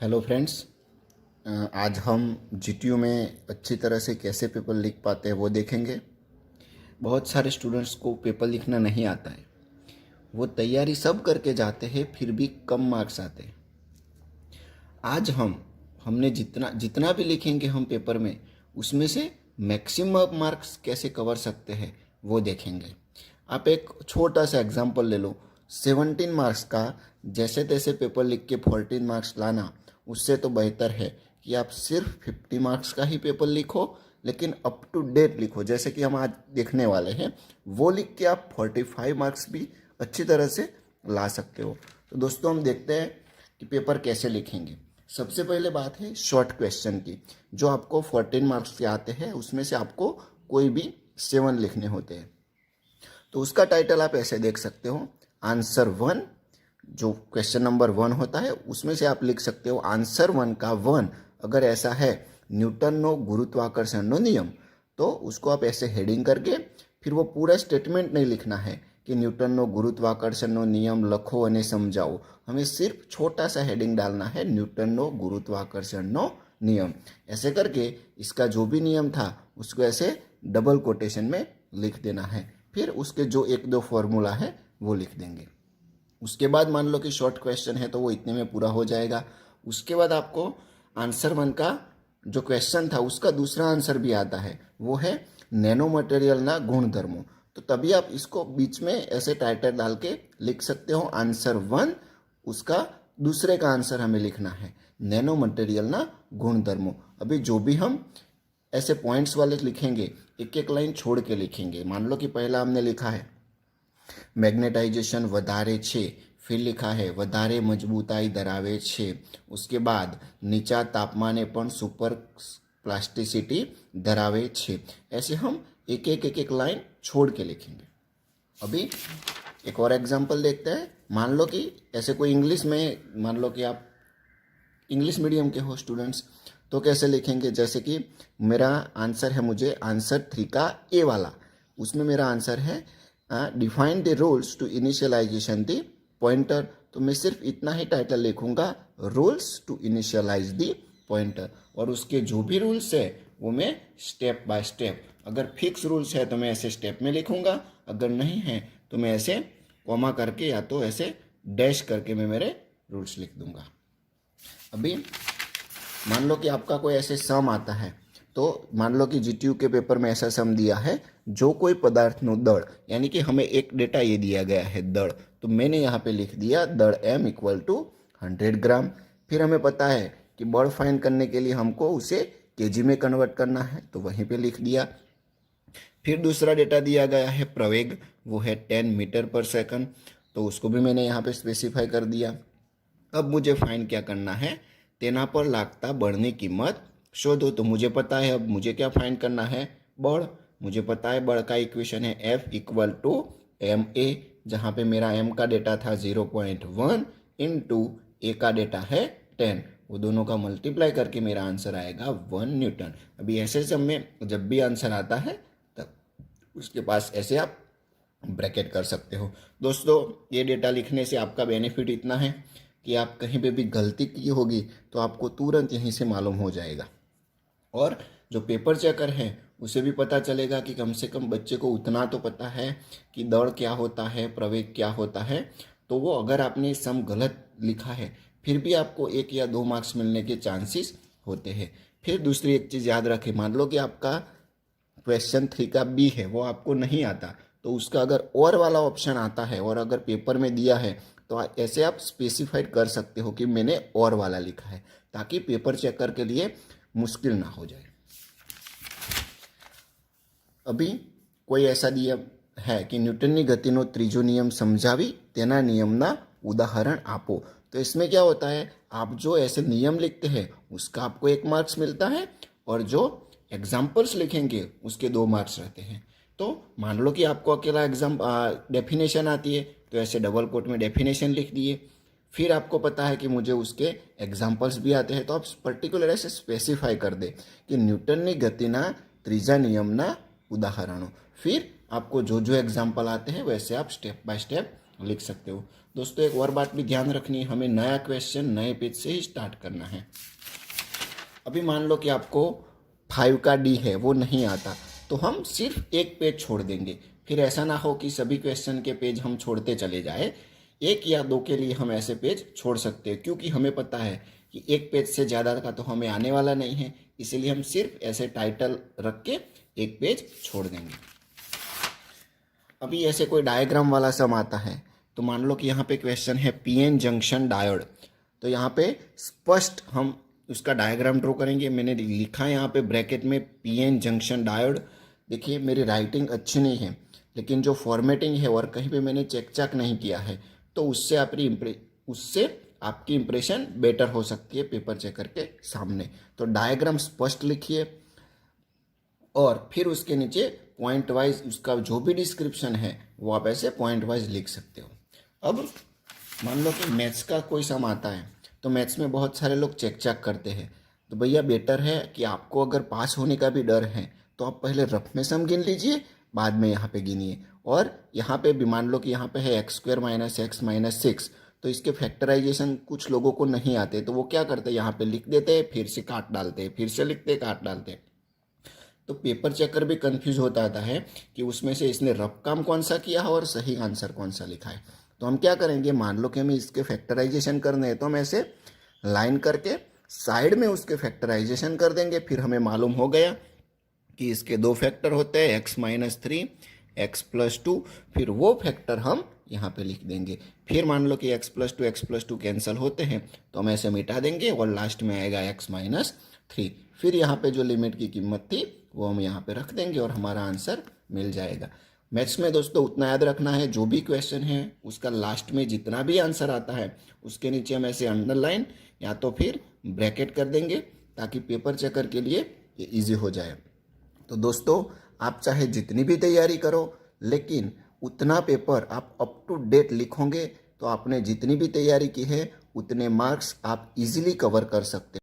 Hello friends. आज हम GTU में अच्छी तरह से कैसे पेपर लिख पाते हैं वो देखेंगे। बहुत सारे स्टूडेंट्स को पेपर लिखना नहीं आता है। वो तैयारी सब करके जाते हैं फिर भी कम मार्क्स आते हैं। आज हमने जितना जितना भी लिखेंगे हम पेपर में, उसमें से मैक्सिमम मार्क्स कैसे कवर सकते हैं वो देखेंगे। आप एक छोटा सा एग्जांपल ले लो। 17 मार्क्स का जैसे तैसे पेपर लिख के 14 मार्क्स लाना, उससे तो बेहतर है कि आप सिर्फ 50 मार्क्स का ही पेपर लिखो, लेकिन अप टू डेट लिखो। जैसे कि हम आज देखने वाले हैं, वो लिख के आप 45 मार्क्स भी अच्छी तरह से ला सकते हो। तो दोस्तों, हम देखते हैं कि पेपर कैसे लिखेंगे। सबसे पहले बात है शॉर्ट क्वेश्चन की, जो आपको 14 मार्क्स के आते हैं। उसमें से आपको कोई भी 7 लिखने होते हैं। तो उसका टाइटल आप ऐसे देख सकते हो, आंसर 1। जो क्वेश्चन नंबर 1 होता है उसमें से आप लिख सकते हो आंसर 1 का 1। अगर ऐसा है न्यूटनનો गुरुत्वाकर्षणનો नियम, तो उसको आप ऐसे हेडिंग करके, फिर वो पूरा स्टेटमेंट नहीं लिखना है कि न्यूटनનો गुरुत्वाकर्षणનો नियम लखो અને समझाओ। हमें सिर्फ छोटा सा हेडिंग डालना है, न्यूटनનો गुरुत्वाकर्षणનો नियम। ऐसे करके इसका जो भी नियम था उसको ऐसे डबल कोटेशन में लिख देना है। फिर उसके जो एक दो फॉर्मूला है वो लिख देंगे। उसके बाद मान लो कि शॉर्ट क्वेश्चन है तो वो इतने में पूरा हो जाएगा। उसके बाद आपको आंसर 1 का जो क्वेश्चन था उसका दूसरा आंसर भी आता है, वो है नैनो मटेरियलना गुणधर्मो। तो तभी आप इसको बीच में ऐसे टाइटल डाल के लिख सकते हो, आंसर 1, उसका दूसरे का आंसर हमें लिखना है नैनो मटेरियलना गुणधर्मो। अभी जो भी हम ऐसे पॉइंट्स वाले लिखेंगे, एक एक लाइन छोड़ के लिखेंगे। मान लो कि पहला हमने लिखा है मैग्नेटाइजेशन વધારે છે, फिर लिखा है વધારે मजबूताई धरावे छे। उसके बाद नीचा तापमाने पण सुपर प्लास्टिसिटी धरावे छे। ऐसे हम एक एक लाइन छोड़ के लिखेंगे। अभी एक और एग्जांपल देखते हैं। मान लो कि ऐसे कोई इंग्लिश में, मान लो कि आप इंग्लिश मीडियम के हो स्टूडेंट्स, तो कैसे लिखेंगे? जैसे कि मेरा आंसर है, मुझे आंसर 3 का ए वाला, उसमें मेरा आंसर है define the rules to initialization the pointer. तो मैं सिर्फ इतना ही टाइटल लिखूंगा, rules to initialize the pointer. और उसके जो भी रूल्स है वो मैं स्टेप बाय स्टेप, अगर फिक्स रूल्स है तो मैं ऐसे स्टेप में लिखूंगा, अगर नहीं है तो मैं ऐसे कॉमा करके या तो ऐसे डैश करके मैं मेरे रूल्स लिख दूंगा। अभी मान लो कि आपका कोई ऐसे सम आता है, तो मान लो कि जीटीयू के पेपर में ऐसा सम दिया है, जो कोई पदार्थનો दળ, यानी कि हमें एक डेटा ये दिया गया है दળ, तो मैंने यहाँ पे लिख दिया दળ m इक्वल टू 100 ग्राम। फिर हमें पता है कि बल फाइंड करने के लिए हमको उसे केजी में कन्वर्ट करना है, तो वहीं पे लिख दिया। फिर दूसरा डेटा दिया गया है प्रवेग, वो है 10 मीटर पर सेकंड, तो उसको भी मैंने यहाँ पे स्पेसिफाई कर दिया। अब मुझे फाइंड क्या करना है, तेना पर लागता बळनी कीमत शोधो। तो मुझे पता है अब मुझे क्या फाइंड करना है, बल। मुझे पता है बल का इक्वेशन है F equal to M A, जहाँ पे मेरा m का डेटा था 0.1 इंटू ए का डेटा है 10। वो दोनों का मल्टीप्लाई करके मेरा आंसर आएगा 1 न्यूटन। अभी ऐसे सब में जब भी आंसर आता है तब उसके पास ऐसे आप ब्रैकेट कर सकते हो। दोस्तों, ये डेटा लिखने से आपका बेनिफिट इतना है कि आप कहीं पे भी गलती की होगी तो आपको तुरंत यहीं से मालूम हो जाएगा, और जो पेपर चेकर है उसे भी पता चलेगा कि कम से कम बच्चे को उतना तो पता है कि दौड़ क्या होता है, प्रवेग क्या होता है। तो वो अगर आपने सम गलत लिखा है फिर भी आपको 1 या 2 मार्क्स मिलने के चांसेस होते हैं। फिर दूसरी एक चीज़ याद रखें, मान लो कि आपका क्वेश्चन 3 का बी है, वो आपको नहीं आता, तो उसका अगर और वाला ऑप्शन आता है और अगर पेपर में दिया है तो ऐसे आप स्पेसिफाइड कर सकते हो कि मैंने और वाला लिखा है, ताकि पेपर चेकर के लिए मुश्किल ना हो जाए। अभी कोई ऐसा नियम है कि न्यूटनની गतिનો ત્રીજો नियम समझावी तेना नियमना उदाहरण आपो। तो इसमें क्या होता है, आप जो ऐसे नियम लिखते हैं उसका आपको 1 मार्क्स मिलता है, और जो एग्जाम्पल्स लिखेंगे उसके 2 मार्क्स रहते हैं। तो मान लो कि आपको अकेला डेफिनेशन आती है, तो ऐसे डबल कोट में डेफिनेशन लिख दिए। फिर आपको पता है कि मुझे उसके एग्जाम्पल्स भी आते हैं, तो आप पर्टिकुलर ऐसे स्पेसिफाई कर दे कि न्यूटनની गतिना ત્રીજા नियमना उदाहरणों। फिर आपको जो जो एग्जाम्पल आते हैं वैसे आप स्टेप बाय स्टेप लिख सकते हो। दोस्तों एक और बात भी ध्यान रखनी है, हमें नया क्वेश्चन नए पेज से ही स्टार्ट करना है। अभी मान लो कि आपको 5 का डी है वो नहीं आता, तो हम सिर्फ एक पेज छोड़ देंगे। फिर ऐसा ना हो कि सभी क्वेश्चन के पेज हम छोड़ते चले जाए, एक या दो के लिए हम ऐसे पेज छोड़ सकते हैं, क्योंकि हमें पता है कि एक पेज से ज़्यादा का तो हमें आने वाला नहीं है, इसीलिए हम सिर्फ ऐसे टाइटल रख के एक पेज छोड़ देंगे। अभी ऐसे कोई डायग्राम वाला सम आता है, तो मान लो कि यहाँ पे क्वेश्चन है पीएन जंक्शन डायोड, तो यहाँ पे स्पष्ट हम उसका डायग्राम ड्रॉ करेंगे। मैंने लिखा है यहाँ पे ब्रैकेट में पीएन जंक्शन डायोड। देखिए मेरी राइटिंग अच्छी नहीं है, लेकिन जो फॉर्मेटिंग है और कहीं पे मैंने चेक नहीं किया है, तो उससे आपकी इंप्रेशन बेटर हो सकती है पेपर चेकर के सामने। तो डायग्राम स्पष्ट लिखिए और फिर उसके नीचे पॉइंट वाइज उसका जो भी डिस्क्रिप्शन है वो आप ऐसे पॉइंट वाइज लिख सकते हो। अब मान लो कि मैथ्स का कोई सम आता है, तो मैथ्स में बहुत सारे लोग चेक करते हैं, तो भैया बेटर है कि आपको अगर पास होने का भी डर है तो आप पहले रफ में सम गिन लीजिए, बाद में यहाँ पे गिनिए। और यहाँ पे भी मान लो कि यहाँ पे है x² - x - 6, तो इसके फैक्टराइजेशन कुछ लोगों को नहीं आते, तो वो क्या करते हैं, यहाँ पे लिख देते हैं, फिर से काट डालते हैं, फिर से लिखते काट डालते हैं। तो पेपर चेकर भी कंफ्यूज होता आता है कि उसमें से इसने रफ काम कौन सा किया है और सही आंसर कौन सा लिखा है। तो हम क्या करेंगे, मान लो कि हमें इसके फैक्टराइजेशन करने हैं, तो हम ऐसे लाइन करके साइड में उसके फैक्टराइजेशन कर देंगे। फिर हमें मालूम हो गया कि इसके दो फैक्टर होते हैं x-3 x+2, फिर वो फैक्टर हम यहाँ पे लिख देंगे। फिर मान लो कि x+2 कैंसिल होते हैं, तो हम ऐसे मिटा देंगे और लास्ट में आएगा x-3। फिर यहाँ पे जो लिमिट की कीमत थी वो हम यहाँ पे रख देंगे और हमारा आंसर मिल जाएगा। मैथ्स में दोस्तों उतना याद रखना है, जो भी क्वेश्चन है उसका लास्ट में जितना भी आंसर आता है उसके नीचे हम ऐसे अंडरलाइन या तो फिर ब्रैकेट कर देंगे, ताकि पेपर चेकर के लिए ये ईजी हो जाए। तो दोस्तों आप चाहे जितनी भी तैयारी करो, लेकिन उतना पेपर आप अप टू डेट लिखोगे तो आपने जितनी भी तैयारी की है उतने मार्क्स आप इजीली कवर कर सकते हैं।